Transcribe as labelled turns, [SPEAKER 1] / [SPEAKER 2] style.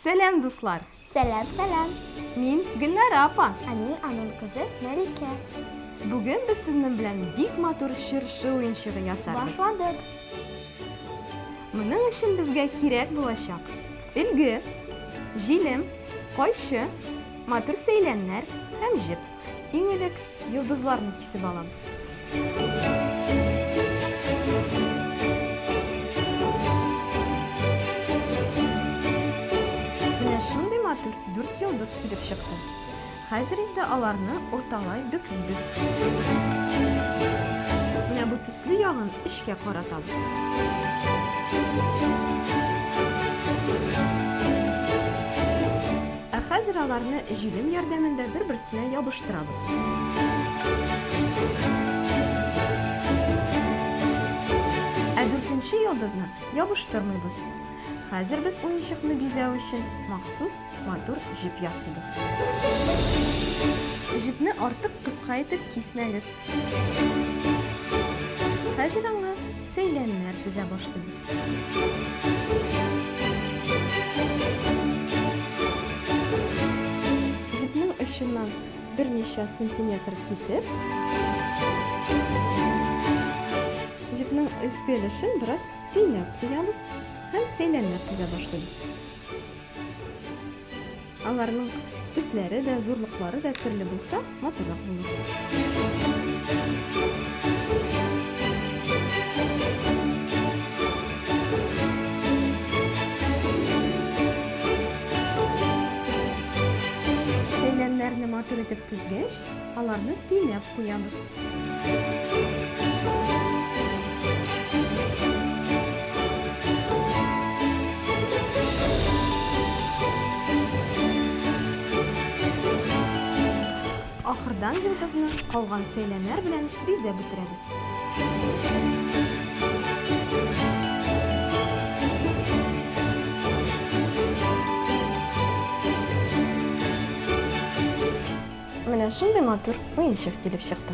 [SPEAKER 1] Selam dostlar.
[SPEAKER 2] Selam selam.
[SPEAKER 1] Min Gülnara apa.
[SPEAKER 2] Ani anın kızı Melike.
[SPEAKER 1] Bugün biz sizinle bilen bik motor şırşı oyuncağı yasarız.
[SPEAKER 2] Başladık.
[SPEAKER 1] Bunun için bizge kirek bulaşak. İlgi, jilim, koyşı, motor seylenler hem jip. İngilik yıldızlarını kesip alamız. Менә шундый матур 4 йолдыз килеп чыкты. Хәзер инде аларны урталай бөклибез. Менә бу төсле ягын эшкә каратабыз. Хәзер аларны җилем ярдәмендә бер-берсенә ябыштырабыз. Ә 4нче йолдызны ябыштырмыйбыз. Хәзер без уенчыкны бизәү өчен махсус матур җип ясыйбыз. Җипне артык кыска итеп кисмәгез. Хәзер аңа сәйләннәр тезә башлыйбыз. Җипнең очыннан берничә сантиметр китеп, җипнең өспелешен бераз тыйнап куябыз. Һәм сәйләннәр тезә башлыйбыз. Аларның төсләре дә, зурлыклары да төрле булса, матурлык булыр. Сәйләннәрне матур итеп тезгәч, аларны тыйнап куябыз. Ахырдан йолдызны калган сәйләннәр белән бизәп бетерәбез. Менә шундый матур уенчык килеп чыкты.